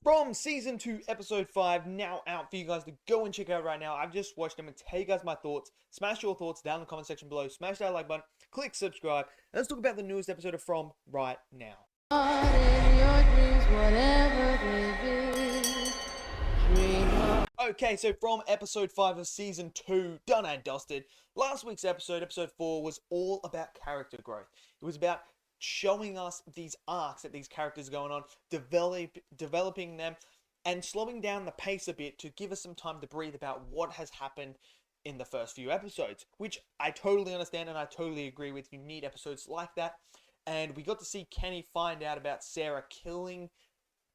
from Season 2, Episode 5, now out for you guys to go and check out right now. I've just watched them and tell you guys my thoughts. Smash your thoughts down in the comment section below. Smash that like button, click subscribe, and let's talk about the newest episode of From right now. Okay, so from Episode 5 of Season 2, done and dusted. Last week's episode, Episode 4, was all about character growth. It was about showing us these arcs that these characters are going on, developing them, and slowing down the pace a bit to give us some time to breathe about what has happened in the first few episodes, which I totally understand and I totally agree with. You need episodes like that. And we got to see Kenny find out about Sara killing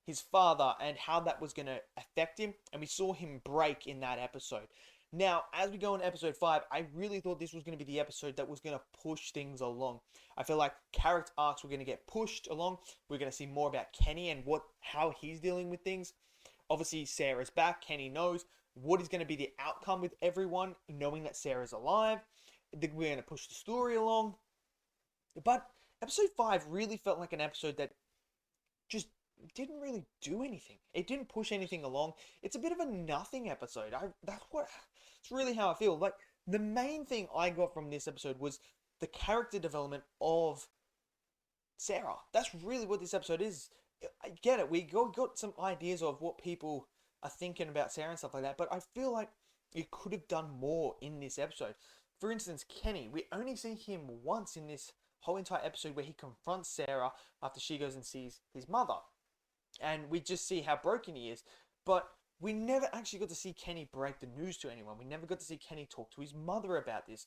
his father and how that was going to affect him, and we saw him break in that episode. Now, as we go on episode 5, I really thought this was going to be the episode that was going to push things along. I feel like character arcs were going to get pushed along. We're going to see more about Kenny and how he's dealing with things. Obviously, Sara's back. Kenny knows what is going to be the outcome with everyone, knowing that Sara's alive. We're going to push the story along. But episode 5 really felt like an episode that just didn't really do anything. It didn't push anything along. It's a bit of a nothing episode. That's really how I feel. Like, the main thing I got from this episode was the character development of Sara. That's really what this episode is. I get it. We got some ideas of what people are thinking about Sara and stuff like that, but I feel like it could have done more in this episode. For instance, Kenny, we only see him once in this whole entire episode where he confronts Sara after she goes and sees his mother. And we just see how broken he is. But we never actually got to see Kenny break the news to anyone. We never got to see Kenny talk to his mother about this.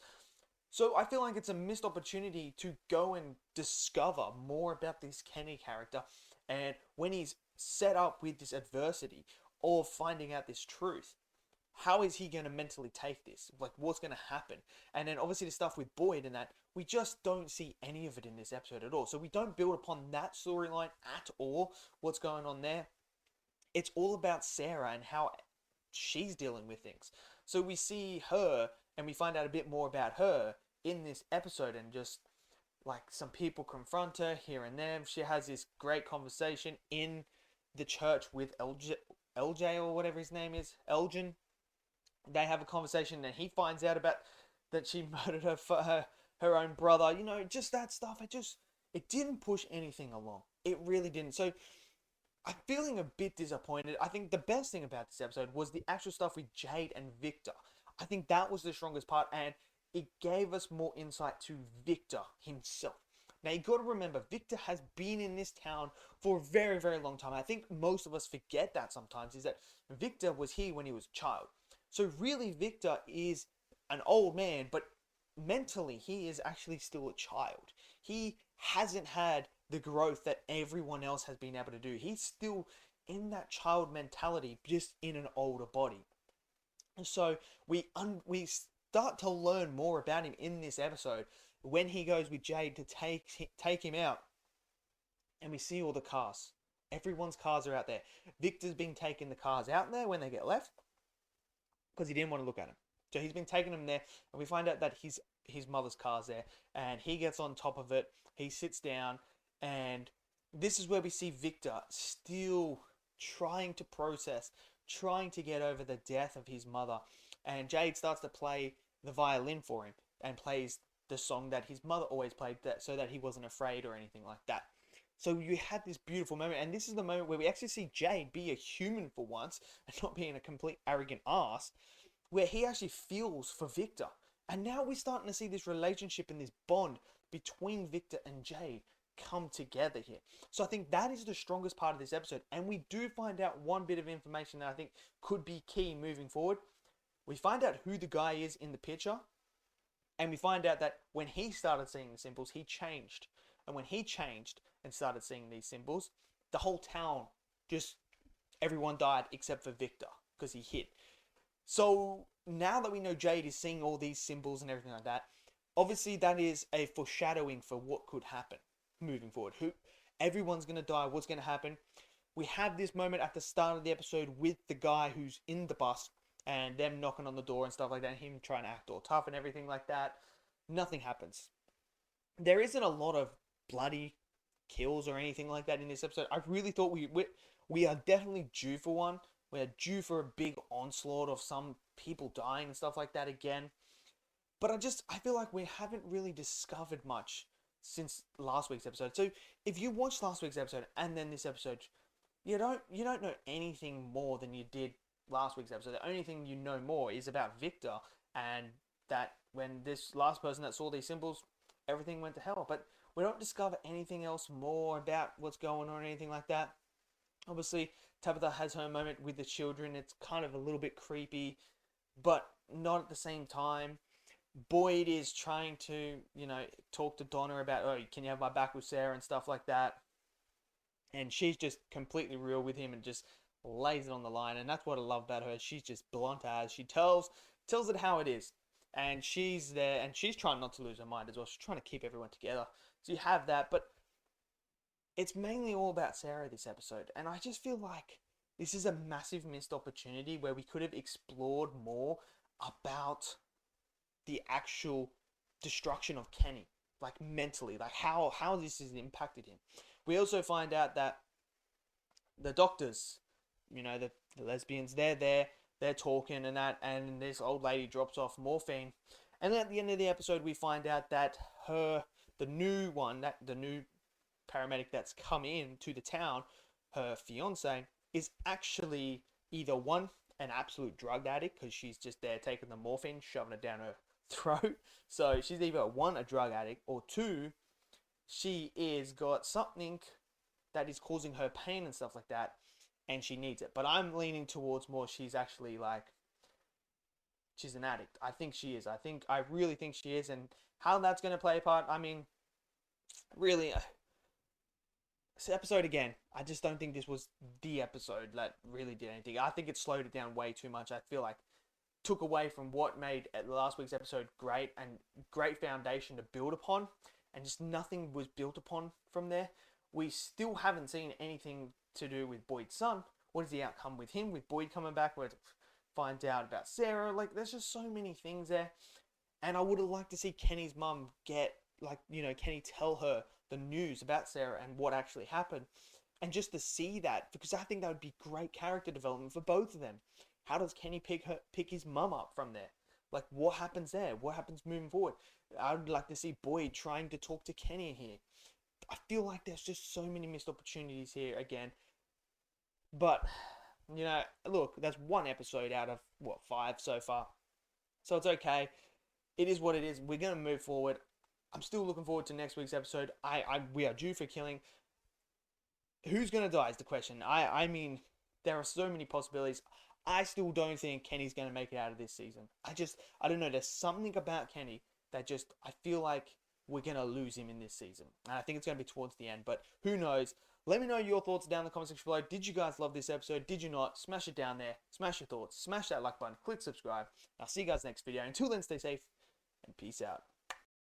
So I feel like it's a missed opportunity to go and discover more about this Kenny character. And when he's set up with this adversity of finding out this truth, how is he going to mentally take this? Like, what's going to happen? And then obviously the stuff with Boyd and that, we just don't see any of it in this episode at all. So we don't build upon that storyline at all, what's going on there. It's all about Sara and how she's dealing with things. So we see her and we find out a bit more about her in this episode, and just like some people confront her here and there. She has this great conversation in the church with LJ or whatever his name is, Elgin. They have a conversation and he finds out about that she murdered her own brother. You know, just that stuff. It didn't push anything along. It really didn't. So I'm feeling a bit disappointed. I think the best thing about this episode was the actual stuff with Jade and Victor. I think that was the strongest part, and it gave us more insight to Victor himself. Now, you got to remember, Victor has been in this town for a very, very long time. I think most of us forget that sometimes, is that Victor was here when he was a child. So really, Victor is an old man, but mentally, he is actually still a child. He hasn't had the growth that everyone else has been able to do. He's still in that child mentality, just in an older body. So we start to learn more about him in this episode when he goes with Jade to take him out, and we see all the cars. Everyone's cars are out there. Victor's been taking the cars out there when they get left because he didn't want to look at them. So he's been taking them there, and we find out that his mother's car's there, and he gets on top of it. He sits down, and this is where we see Victor still trying to process, trying to get over the death of his mother. And Jade starts to play the violin for him and plays the song that his mother always played, so that he wasn't afraid or anything like that. So you had this beautiful moment, and this is the moment where we actually see Jade be a human for once and not being a complete arrogant ass, where he actually feels for Victor. And now we're starting to see this relationship and this bond between Victor and Jade come together here. So I think that is the strongest part of this episode, and we do find out one bit of information that I think could be key moving forward. We find out who the guy is in the picture, and we find out that when he started seeing the symbols, he changed. And when he changed and started seeing these symbols, the whole town, just everyone died except for Victor, because he hid. So now that we know Jade is seeing all these symbols and everything like that, obviously that is a foreshadowing for what could happen moving forward. Everyone's going to die, what's going to happen. We have this moment at the start of the episode with the guy who's in the bus and them knocking on the door and stuff like that, and him trying to act all tough and everything like that. Nothing happens. There isn't a lot of bloody kills or anything like that in this episode. I really thought We are definitely due for one. We're due for a big onslaught of some people dying and stuff like that again. But I feel like we haven't really discovered much since last week's episode. So if you watched last week's episode and then this episode, you don't know anything more than you did last week's episode. The only thing you know more is about Victor, and that when this last person that saw these symbols, everything went to hell. But we don't discover anything else more about what's going on or anything like that. Obviously, Tabitha has her moment with the children. It's kind of a little bit creepy, but not at the same time. Boyd is trying to, talk to Donna about, oh, can you have my back with Sarah and stuff like that. And she's just completely real with him and just lays it on the line. And that's what I love about her. She's just blunt as. She tells it how it is. And she's there, and she's trying not to lose her mind as well. She's trying to keep everyone together. So you have that, but it's mainly all about Sarah this episode. And I just feel like this is a massive missed opportunity where we could have explored more about the actual destruction of Kenny, like mentally, like how this has impacted him. We also find out that the doctors, the lesbians, they're talking and that, and this old lady drops off morphine. And then at the end of the episode, we find out that the new paramedic that's come in to the town, her fiance, is actually either one, an absolute drug addict, because she's just there taking the morphine, shoving it down her throat. So she's either one, a drug addict, or two, she is got something that is causing her pain and stuff like that, and she needs it. But I'm leaning towards more she's actually she's an addict. I think she is. I really think she is, and how that's going to play a part, I mean, really, this episode again, I just don't think this was the episode that really did anything. I think it slowed it down way too much. I feel like took away from what made last week's episode great and great foundation to build upon, and just nothing was built upon from there. We still haven't seen anything to do with Boyd's son. What is the outcome with him, with Boyd coming back? We're to find out about Sarah. Like, there's just so many things there. And I would have liked to see Kenny's mum Kenny tell her the news about Sarah and what actually happened. And just to see that, because I think that would be great character development for both of them. How does Kenny pick his mum up from there? Like, what happens there? What happens moving forward? I would like to see Boyd trying to talk to Kenny here. I feel like there's just so many missed opportunities here again. But, look, that's one episode out of, 5 so far. So it's okay. It is what it is. We're going to move forward. I'm still looking forward to next week's episode. We are due for killing. Who's going to die is the question. I mean, there are so many possibilities. I still don't think Kenny's going to make it out of this season. I don't know. There's something about Kenny that I feel like we're going to lose him in this season. And I think it's going to be towards the end, but who knows? Let me know your thoughts down in the comment section below. Did you guys love this episode? Did you not? Smash it down there. Smash your thoughts. Smash that like button. Click subscribe. I'll see you guys next video. Until then, stay safe and peace out.